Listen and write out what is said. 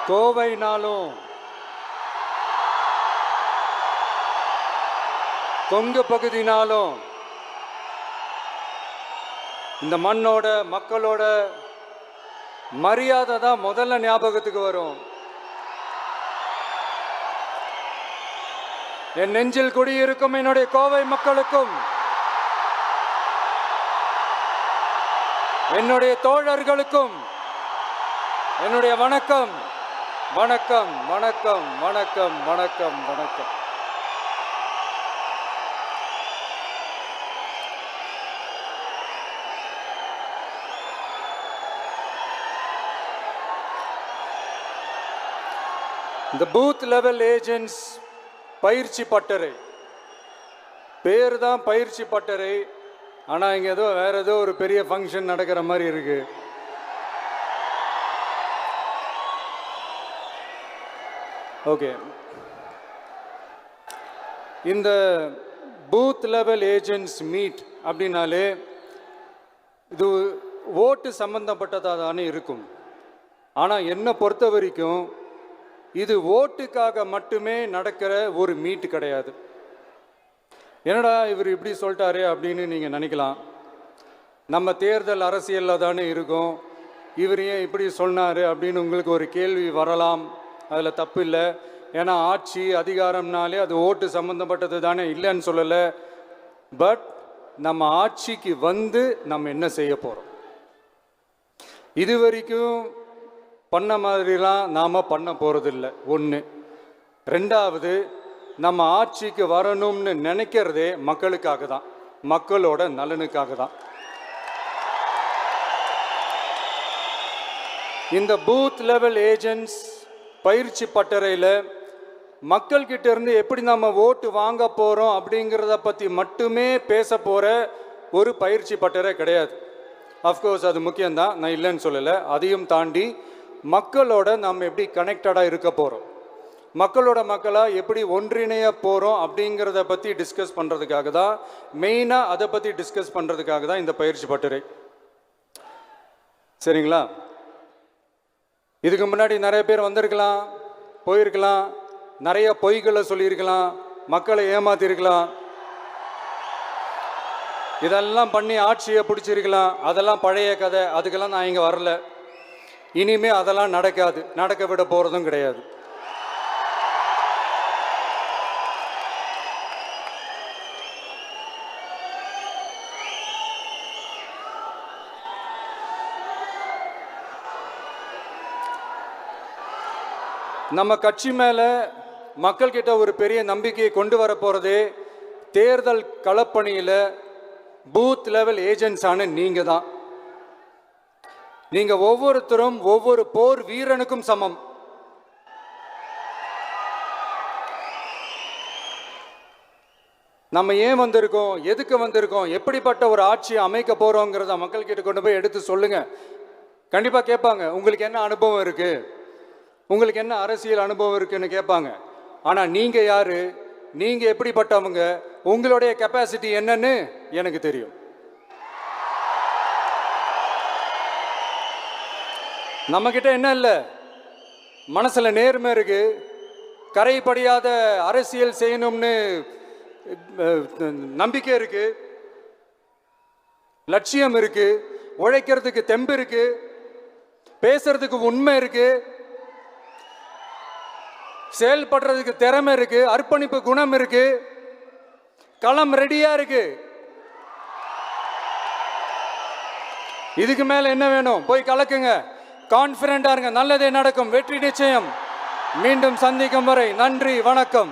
கோவைனாலும் கொங்கு பகுதினாலும் இந்த மண்ணோட மக்களோட மரியாதை தான் முதல்ல ஞாபகத்துக்கு வரும். என் நெஞ்சில் குடியிருக்கும் என்னுடைய கோவை மக்களுக்கும் என்னுடைய தோழர்களுக்கும் என்னுடைய வணக்கம் வணக்கம் வணக்கம் வணக்கம் வணக்கம் வணக்கம். இந்த பூத் லெவல் ஏஜென்ட்ஸ் பயிற்சி பட்டறை பேர் தான் பயிற்சி பட்டறை. ஆனால் இங்கே ஏதோ வேற ஏதோ ஒரு பெரிய ஃபங்க்ஷன் நடக்கிற மாதிரி இருக்கு. ஓகே, இந்த பூத் லெவல் ஏஜென்ட்ஸ் மீட் அப்படின்னாலே இது ஓட்டு சம்பந்தப்பட்டதாக தானே இருக்கும். ஆனால் என்னை பொறுத்த வரைக்கும் இது ஓட்டுக்காக மட்டுமே நடக்கிற ஒரு மீட் கிடையாது. என்னடா இவர் இப்படி சொல்லிட்டாரு அப்படின்னு நீங்கள் நினைக்கலாம். நம்ம தேர்தல் அரசியலில் தானே இருக்கோம், இவர் ஏன் இப்படி சொன்னார் அப்படின்னு உங்களுக்கு ஒரு கேள்வி வரலாம். அதில் தப்பு இல்லை. ஏன்னா ஆட்சி அதிகாரம்னாலே அது ஓட்டு சம்மந்தப்பட்டது தானே, இல்லைன்னு சொல்லலை. பட் நம்ம ஆட்சிக்கு வந்து நம்ம என்ன செய்ய போகிறோம், இது வரைக்கும் பண்ண மாதிரிலாம் நாம் பண்ண போகிறதில்ல. ஒன்று. ரெண்டாவது, நம்ம ஆட்சிக்கு வரணும்னு நினைக்கிறதே மக்களுக்காக தான், மக்களோட நலனுக்காக தான். இந்த பூத் லெவல் ஏஜென்ட்ஸ் பயிற்சி பட்டறையில் மக்கள்கிட்ட இருந்து எப்படி நம்ம ஓட்டு வாங்க போகிறோம் அப்படிங்கிறத பற்றி மட்டுமே பேச போகிற ஒரு பயிற்சி பட்டறை கிடையாது. அஃப்கோர்ஸ் அது முக்கியம்தான், நான் இல்லைன்னு சொல்லலை. அதையும் தாண்டி மக்களோட நம்ம எப்படி கனெக்டடாக இருக்க போகிறோம், மக்களோட மக்களாக எப்படி ஒன்றிணைய போகிறோம் அப்படிங்கிறத பற்றி டிஸ்கஸ் பண்ணுறதுக்காக தான், மெயினாக அதை பற்றி டிஸ்கஸ் பண்ணுறதுக்காக தான் இந்த பயிற்சி பட்டறை. சரிங்களா? இதுக்கு முன்னாடி நிறைய பேர் வந்திருக்கலாம், போயிருக்கலாம், நிறைய பொய்களை சொல்லியிருக்கலாம், மக்களை ஏமாத்திருக்கலாம், இதெல்லாம் பண்ணி ஆட்சியை பிடிச்சிருக்கலாம். அதெல்லாம் பழைய கதை, அதுக்கெல்லாம் நான் இங்கே வரல. இனிமே அதெல்லாம் நடக்காது, நடக்க விட போகிறதும் கிடையாது. நம்ம கட்சி மேலே மக்கள்கிட்ட ஒரு பெரிய நம்பிக்கையை கொண்டு வர போகிறதே தேர்தல் களப்பணியில் பூத் லெவல் ஏஜென்ட்ஸான நீங்கள் தான். நீங்கள் ஒவ்வொருத்தரும் ஒவ்வொரு போர் வீரனுக்கும் சமம். நம்ம ஏன் வந்திருக்கோம், எதுக்கு வந்திருக்கோம், எப்படிப்பட்ட ஒரு ஆட்சியை அமைக்க போகிறோங்கிறத மக்கள்கிட்ட கொண்டு போய் எடுத்து சொல்லுங்கள். கண்டிப்பாக கேட்பாங்க, உங்களுக்கு என்ன அனுபவம் இருக்குது, உங்களுக்கு என்ன அரசியல் அனுபவம் இருக்குன்னு கேட்பாங்க. ஆனால் நீங்கள் யார், நீங்கள் எப்படிப்பட்டவங்க, உங்களுடைய கெப்பாசிட்டி என்னன்னு எனக்கு தெரியும். நம்மக்கிட்ட என்ன இல்லை, மனசில் நேர்மை இருக்குது, கரைப்படியாத அரசியல் செய்யணும்னு நம்பிக்கை இருக்குது, லட்சியம் இருக்குது, உழைக்கிறதுக்கு தெம்பு இருக்குது, பேசுறதுக்கு உண்மை இருக்குது, செயல்படுறதுக்கு திறமை இருக்கு, அர்ப்பணிப்பு குணம் இருக்கு, களம் ரெடியா இருக்கு. இதுக்கு மேல என்ன வேணும்? போய் கலக்குங்க, கான்பிடண்டா இருங்க, நல்லதே நடக்கும், வெற்றி நிச்சயம். மீண்டும் சந்திக்கும் வரை நன்றி, வணக்கம்.